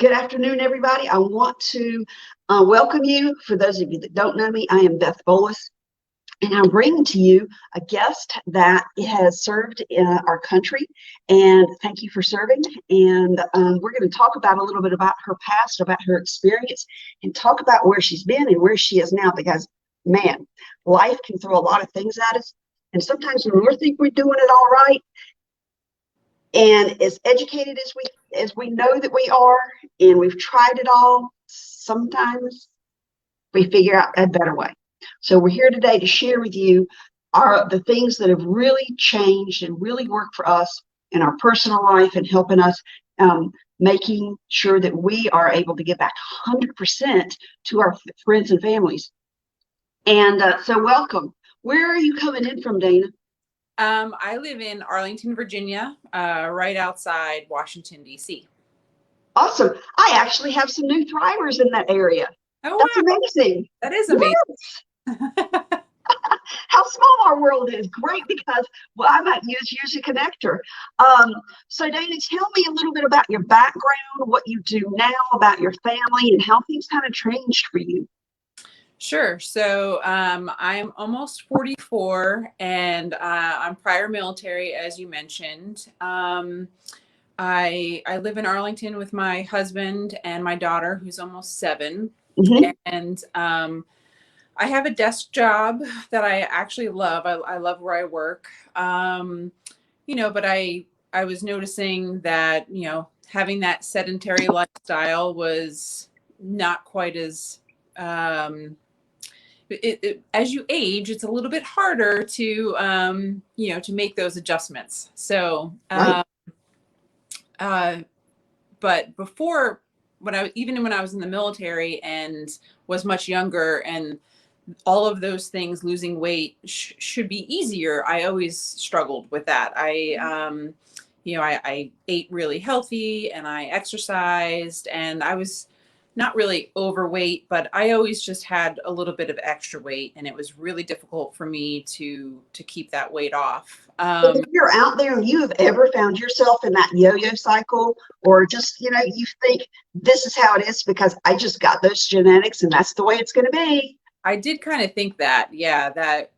Good afternoon, everybody. I want to welcome you. For those of you that don't know me, I am Beth Bolus, and I'm bringing to you a guest that has served in our country. And thank you for serving. And we're going to talk about a little bit about her past, about her experience, and talk about where she's been and where she is now. Because, man, life can throw a lot of things at us. And sometimes when we think we're doing it all right, and as educated as we know that we are, and we've tried it all, sometimes we figure out a better way. So we're here today to share with you the things that have really changed and really worked for us in our personal life and helping us making sure that we are able to give back 100% to our friends and families. And so welcome. Where are you coming in from, Dana? I live in Arlington, Virginia, right outside Washington, D.C. Awesome. I actually have some new thrivers in that area. Oh, That's wow. amazing. That is amazing. Yes. How small our world is. Great, because I might use a connector. So Dana, tell me a little bit about your background, what you do now, about your family, and how things kind of changed for you. Sure. So I'm almost 44, and I'm prior military, as you mentioned. I live in Arlington with my husband and my daughter, who's almost 7. Mm-hmm. And I have a desk job that I actually love. I love where I work. But I was noticing that, having that sedentary lifestyle was not quite as as you age, it's a little bit harder to to make those adjustments. So Right. but before, when I was in the military and was much younger, and all of those things, losing weight should be easier, I always struggled with that. I ate really healthy, and I exercised, and I was not really overweight, but I always just had a little bit of extra weight, and it was really difficult for me to keep that weight off. If you're out there and you have ever found yourself in that yo-yo cycle, or just, you think this is how it is because I just got those genetics and that's the way it's going to be. I did kind of think that, yeah, that,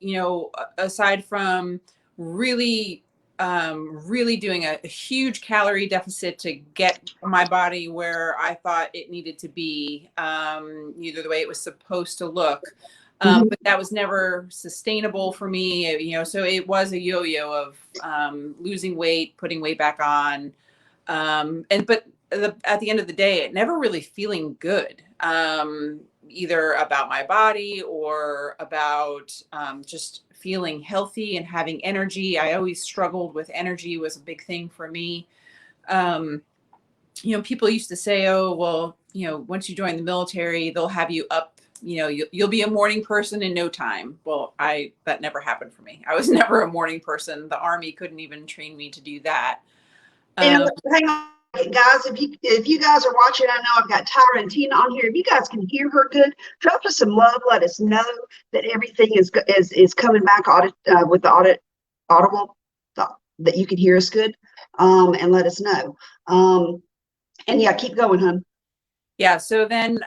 aside from really, really doing a huge calorie deficit to get my body where I thought it needed to be, either the way it was supposed to look. But that was never sustainable for me, so it was a yo-yo of losing weight, putting weight back on. But at the end of the day, it never really feeling good, either about my body or about just feeling healthy and having energy. I always struggled with energy, was a big thing for me. People used to say, oh, well, once you join the military, they'll have you up, you'll be a morning person in no time. Well, that never happened for me. I was never a morning person. The Army couldn't even train me to do that. Hang on, guys. If you guys are watching, I know I've got Tyra and Tina on here. If you guys can hear her good, drop us some love. Let us know that everything is coming back with the audible, that you can hear us good, and let us know. And yeah, keep going, hon. Yeah. So then,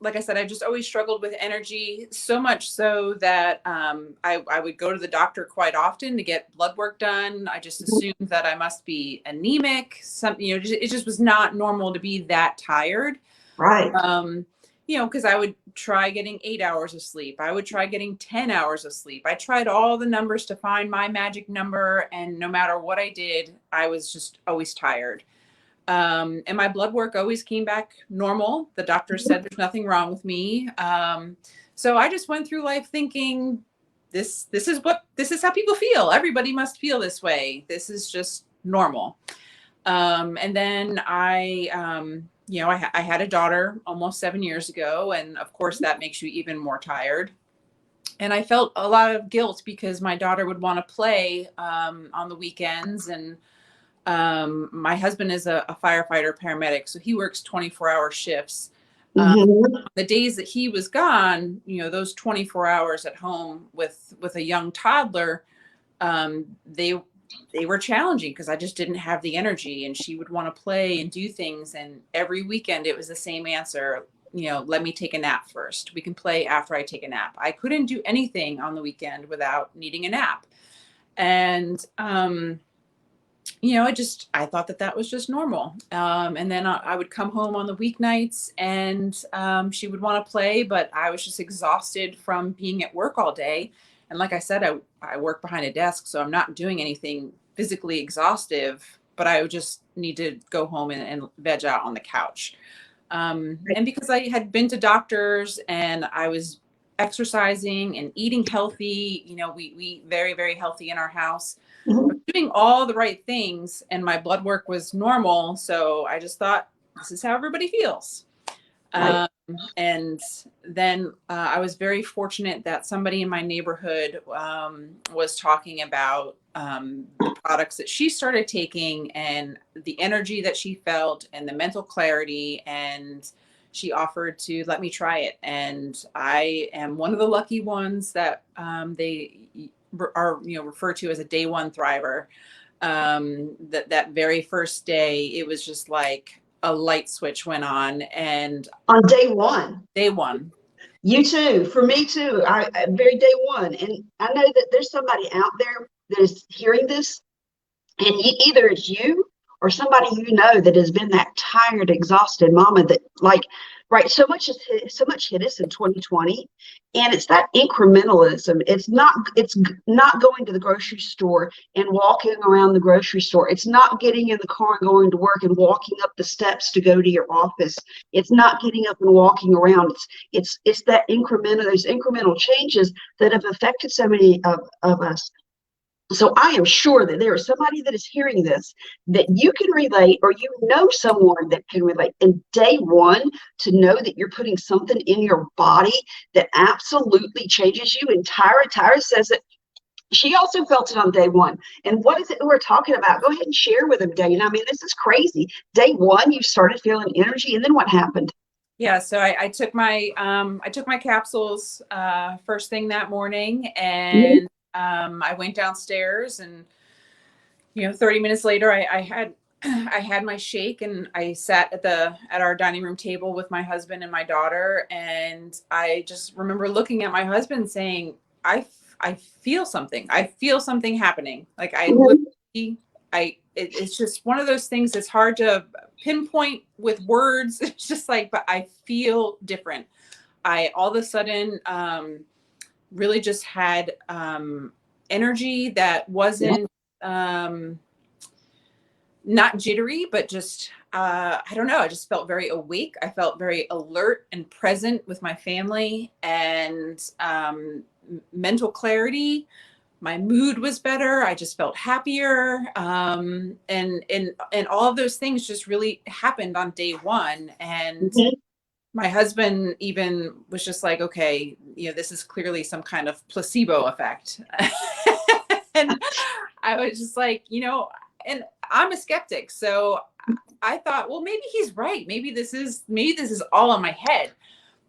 like I said, I just always struggled with energy, so much so that I would go to the doctor quite often to get blood work done. I just assumed that I must be anemic. It just was not normal to be that tired. Right. Because I would try getting 8 hours of sleep. I would try getting 10 hours of sleep. I tried all the numbers to find my magic number. And no matter what I did, I was just always tired. And my blood work always came back normal. The doctor said there's nothing wrong with me. So I just went through life thinking, this is how people feel. Everybody must feel this way. This is just normal. And then I had a daughter almost 7 years ago. And of course that makes you even more tired. And I felt a lot of guilt because my daughter would want to play, on the weekends. And my husband is a firefighter paramedic, so he works 24-hour shifts. The days that he was gone, those 24 hours at home with a young toddler, they they were challenging because I just didn't have the energy, and she would want to play and do things. And every weekend it was the same answer. Let me take a nap first. We can play after I take a nap. I couldn't do anything on the weekend without needing a nap. And, I thought that was just normal. And then I would come home on the weeknights, and she would want to play, but I was just exhausted from being at work all day. And like I said, I work behind a desk, so I'm not doing anything physically exhaustive, but I would just need to go home and veg out on the couch. And because I had been to doctors and I was exercising and eating healthy, we eat very, very healthy in our house. I was doing all the right things, and my blood work was normal. So I just thought, this is how everybody feels. Right. And then I was very fortunate that somebody in my neighborhood was talking about the products that she started taking and the energy that she felt and the mental clarity. And she offered to let me try it. And I am one of the lucky ones that they are, referred to as a day one thriver. That very first day, it was just like a light switch went on, and On day one. day one. You too. For me too. Very day one. And I know that there's somebody out there that is hearing this, and either it's you or somebody that has been that tired, exhausted mama that right, so much hit us in 2020, and it's that incrementalism. It's not going to the grocery store and walking around the grocery store. It's not getting in the car and going to work and walking up the steps to go to your office. It's not getting up and walking around. It's that those incremental changes that have affected so many of us. So I am sure that there is somebody that is hearing this that you can relate, or someone that can relate. And day one, to know that you're putting something in your body that absolutely changes you. And Tyra says that she also felt it on day one. And what is it we're talking about? Go ahead and share with them, Dana. I mean, this is crazy. Day one, you started feeling energy, and then what happened? Yeah, so I took my capsules first thing that morning, and I went downstairs, and 30 minutes later, I had my shake, and I sat at our dining room table with my husband and my daughter, and I just remember looking at my husband saying, I feel something. I feel something happening. Like it's just one of those things that's hard to pinpoint with words. It's just like, but I feel different. I all of a sudden really just had energy that wasn't not jittery, but just I don't know. I just felt very awake. I felt very alert and present with my family, and mental clarity. My mood was better. I just felt happier. And all of those things just really happened on day one. And my husband even was just like, okay, this is clearly some kind of placebo effect. And I was just like, and I'm a skeptic. So I thought, well, maybe he's right. Maybe this is all in my head.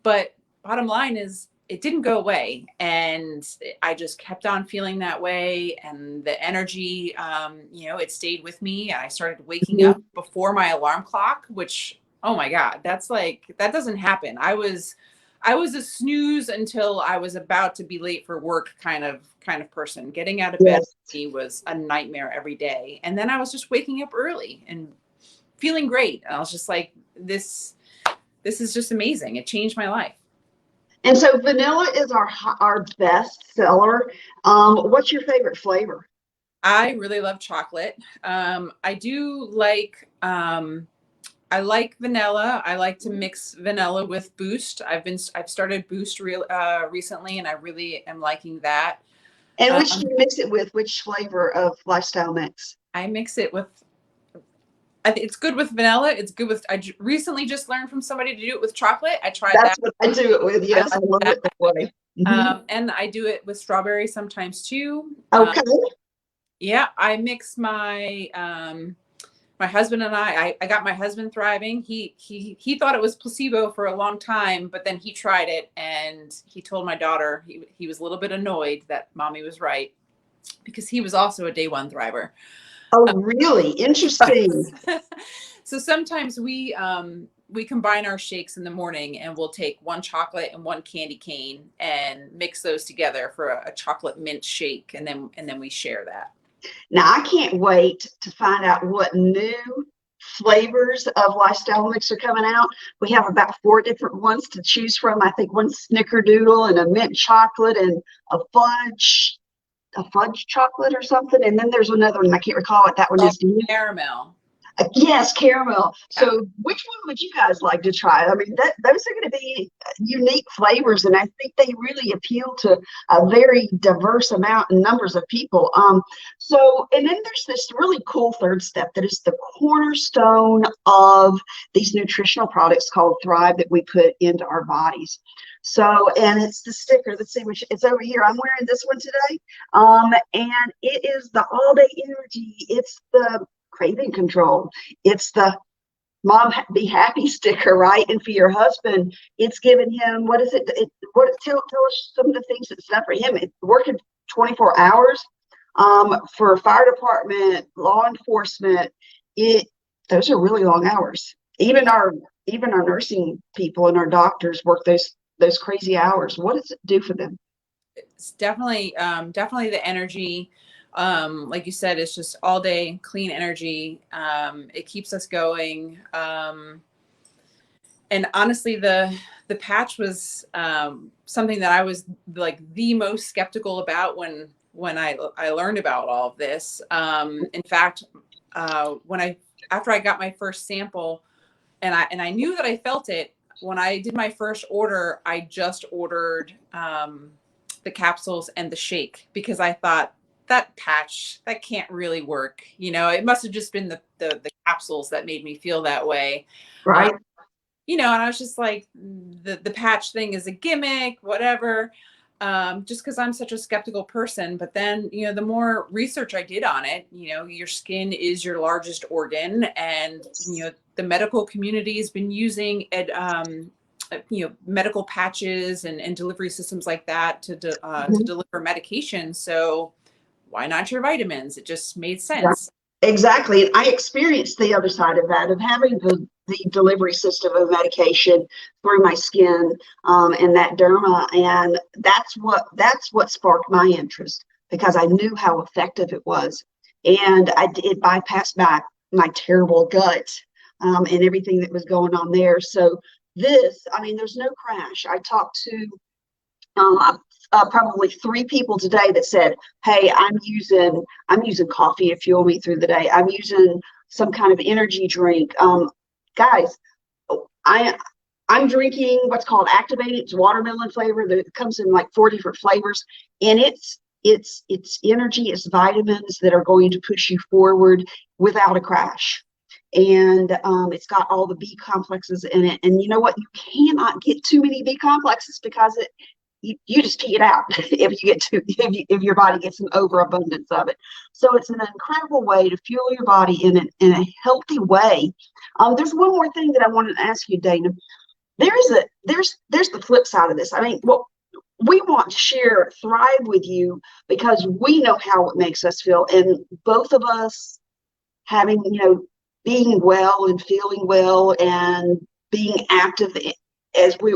But bottom line is, it didn't go away, and I just kept on feeling that way. And the energy, it stayed with me. I started waking up before my alarm clock, which, oh my God, that doesn't happen. I was a snooze until I was about to be late for work kind of person. Getting out of bed for me was a nightmare every day. And then I was just waking up early and feeling great. And I was just like, this is just amazing. It changed my life. And so vanilla is our best seller. What's your favorite flavor? I really love chocolate. I do like, I like vanilla. I like to mix vanilla with Boost. I've started Boost recently, and I really am liking that. And which do you mix it with? Which flavor of Lifestyle Mix? I mix it with, it's good with vanilla. It's good with, I recently just learned from somebody to do it with chocolate. I tried that. That's what I do it with. Yes, I love it that way. And I do it with strawberry sometimes too. Okay. Yeah, I mix my my husband and I got my husband thriving. He thought it was placebo for a long time, but then he tried it, and he told my daughter he was a little bit annoyed that mommy was right. because he was also a day one thriver. Oh, really? Interesting. So sometimes we combine our shakes in the morning, and we'll take one chocolate and one candy cane and mix those together for a chocolate mint shake, and then we share that. Now, I can't wait to find out what new flavors of Lifestyle Mix are coming out. We have about 4 different ones to choose from. I think one snickerdoodle and a mint chocolate and a fudge chocolate or something. And then there's another one. I can't recall what that one Oh, is. Do you? caramel. Yes, caramel. Yeah. So which one would you guys like to try? I mean, those are going to be unique flavors, and I think they really appeal to a very diverse amount and numbers of people. And then there's this really cool third step that is the cornerstone of these nutritional products called Thrive that we put into our bodies. So, and it's the sticker. Let's see, which it's over here. I'm wearing this one today. And it is the all day energy. It's the craving control. It's the mom be happy sticker, right? And for your husband, it's giving him, what is it? Tell us some of the things that's done for him. It's working 24 hours. For fire department, law enforcement, those are really long hours. Even our nursing people and our doctors work those crazy hours. What does it do for them? It's definitely the energy. Like you said, it's just all day clean energy. It keeps us going. And honestly, the patch was something that I was like the most skeptical about when I learned about all of this. In fact, after I got my first sample, and I knew that I felt it when I did my first order, I just ordered the capsules and the shake, because I thought that patch, that can't really work. It must have just been the capsules that made me feel that way. Right. And I was just like, the patch thing is a gimmick, whatever. Just because I'm such a skeptical person. But then, the more research I did on it, your skin is your largest organ, and, the medical community has been using it, medical patches and delivery systems like that to deliver medication. So why not your vitamins? It just made sense. Exactly. And I experienced the other side of that, of having the delivery system of medication through my skin, and that derma. And that's what sparked my interest, because I knew how effective it was. And it bypassed my terrible gut, and everything that was going on there. So there's no crash. I talked to probably 3 people today that said, hey, I'm using coffee to fuel me through the day. I'm using some kind of energy drink. Guys, I'm drinking what's called Activate. It's watermelon flavor that comes in like 4 different flavors. And it's energy, it's vitamins that are going to push you forward without a crash. And it's got all the B complexes in it. And you know what? You cannot get too many B complexes, because you just pee it out if your body gets an overabundance of it. So it's an incredible way to fuel your body in a healthy way. There's one more thing that I wanted to ask you, Dana. There's the flip side of this. I mean, well, we want to share Thrive with you because we know how it makes us feel, and both of us having, being well and feeling well and being active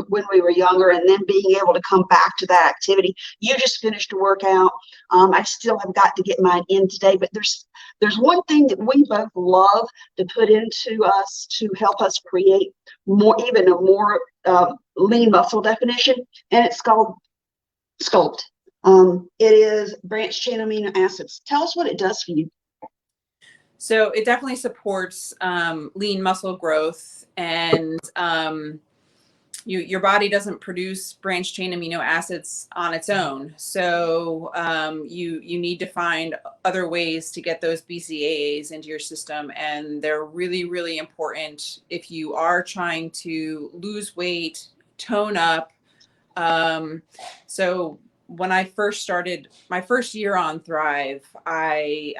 when we were younger, and then being able to come back to that activity. You just finished a workout. I still have got to get mine in today, but there's one thing that we both love to put into us to help us create even a more lean muscle definition, and it's called Sculpt. It is branched chain amino acids. Tell us what it does for you. So it definitely supports lean muscle growth, and your body doesn't produce branched chain amino acids on its own. So you need to find other ways to get those BCAAs into your system. And they're really, really important if you are trying to lose weight, tone up. So when I first started my first year on Thrive, I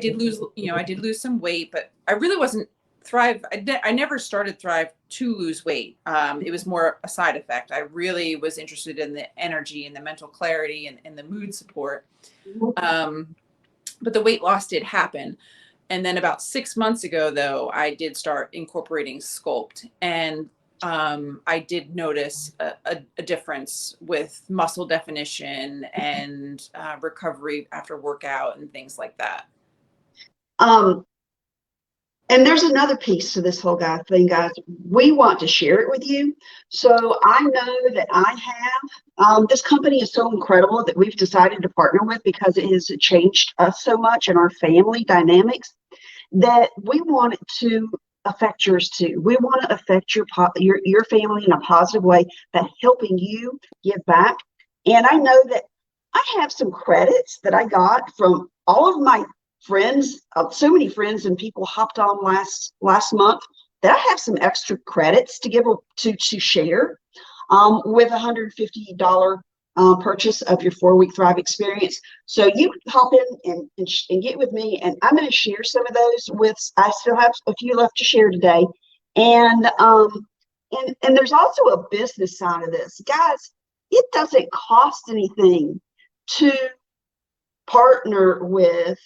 did lose some weight, but I really wasn't Thrive. I never started Thrive to lose weight. It was more a side effect. I really was interested in the energy and the mental clarity and the mood support. But the weight loss did happen. And then about 6 months ago, though, I did start incorporating Sculpt, and I did notice a difference with muscle definition and recovery after workout and things like that. Um, and there's another piece to this whole thing, guys. We want to share it with you. So I know that I have, this company is so incredible that we've decided to partner with because it has changed us so much in our family dynamics that we want it to affect yours too. We want to affect your family in a positive way by helping you give back. And I know that I have some credits that I got from all of my friends, so many friends and people hopped on last month that I have some extra credits to give to share with $150 purchase of your 4-week Thrive experience. So you hop in and get with me, and I'm going to share some of those with. I still have a few left to share today, and there's also a business side of this, guys. It doesn't cost anything to partner with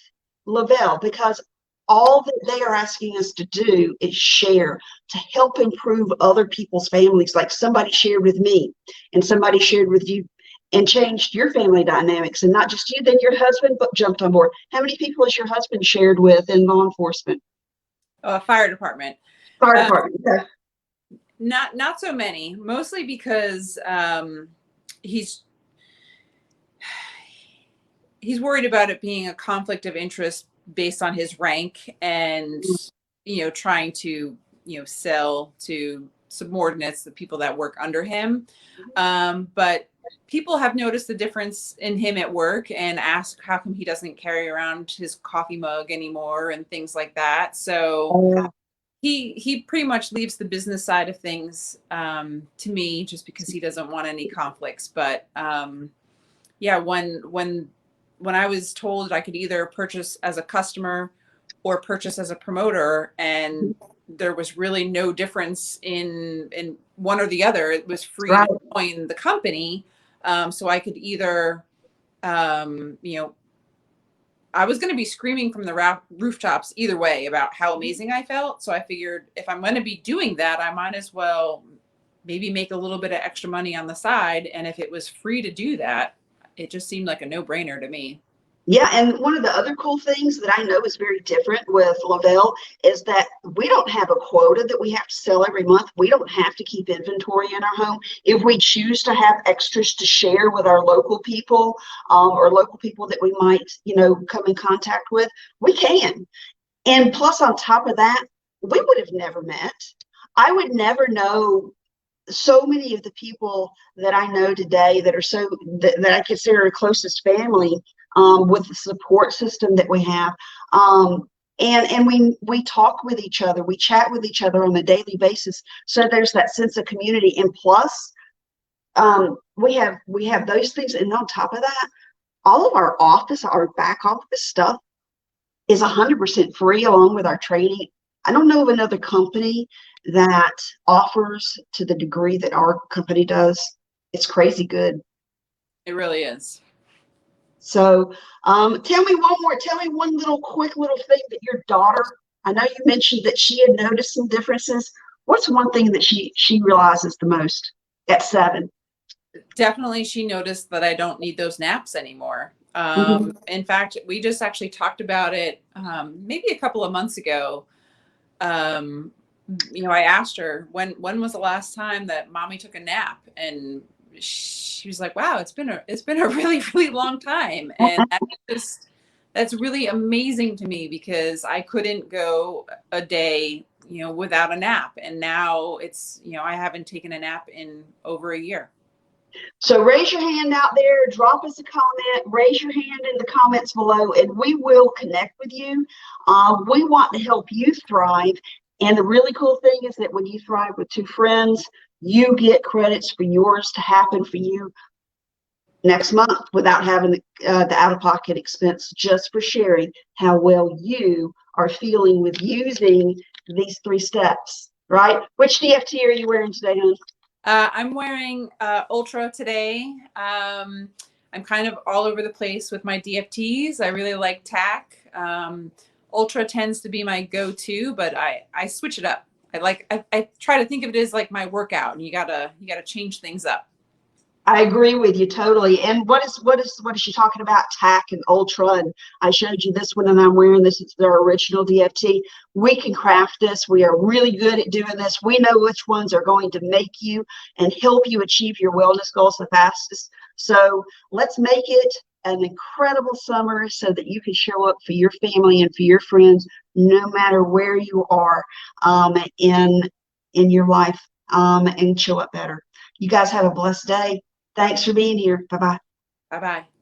Lavelle because all that they are asking us to do is share to help improve other people's families, like somebody shared with me and somebody shared with you and changed your family dynamics, and not just you, then your husband jumped on board. How many people has your husband shared with in law enforcement? Fire department. Fire department. Okay. Not so many, mostly because he's worried about it being a conflict of interest based on his rank and, trying to, sell to subordinates, the people that work under him. But people have noticed the difference in him at work and ask how come he doesn't carry around his coffee mug anymore and things like that. So he pretty much leaves the business side of things to me just because he doesn't want any conflicts. But yeah, when I was told I could either purchase as a customer or purchase as a promoter, and there was really no difference in one or the other, it was free to join the company. So I could either, I was going to be screaming from the rooftops either way about how amazing I felt. So I figured if I'm going to be doing that, I might as well maybe make a little bit of extra money on the side. And if it was free to do that, it just seemed like a no-brainer to me. Yeah, and one of the other cool things that I know is very different with Lavelle is that we don't have a quota that we have to sell every month. We don't have to keep inventory in our home. If we choose to have extras to share with our local people or local people that we might, come in contact with, we can. And plus, on top of that, we would have never met. I would never know so many of the people that I know today that are that I consider our closest family with the support system that we have. And we talk with each other, we chat with each other on a daily basis. So there's that sense of community. And plus, we have those things. And on top of that, all of our back office stuff is 100% free along with our training. I don't know of another company that offers to the degree that our company does. It's crazy good. It really is. So tell me one quick little thing that your daughter, I know you mentioned that she had noticed some differences. What's one thing that she realizes the most at 7? Definitely she noticed that I don't need those naps anymore. In fact, we just actually talked about it maybe a couple of months ago. I asked her when was the last time that mommy took a nap, and she was like, wow, it's been a really, really long time. And that's really amazing to me because I couldn't go a day, without a nap. And now it's, I haven't taken a nap in over a year. So raise your hand out there, drop us a comment, raise your hand in the comments below, and we will connect with you. We want to help you thrive. And the really cool thing is that when you thrive with 2 friends, you get credits for yours to happen for you next month without having the out-of-pocket expense, just for sharing how well you are feeling with using these 3 steps, right? Which DFT are you wearing today, hon? I'm wearing Ultra today. I'm I'm kind of all over the place with my DFTs. I really like TAC. Ultra tends to be my go-to, but I switch it up. I try to think of it as like my workout, and you gotta change things up. I agree with you totally. And what is she talking about? TAC and Ultra. And I showed you this one, and I'm wearing this. It's their original DFT. We can craft this. We are really good at doing this. We know which ones are going to make you and help you achieve your wellness goals the fastest. So let's make it an incredible summer so that you can show up for your family and for your friends, no matter where you are in your life, and show up better. You guys have a blessed day. Thanks for being here. Bye-bye. Bye-bye.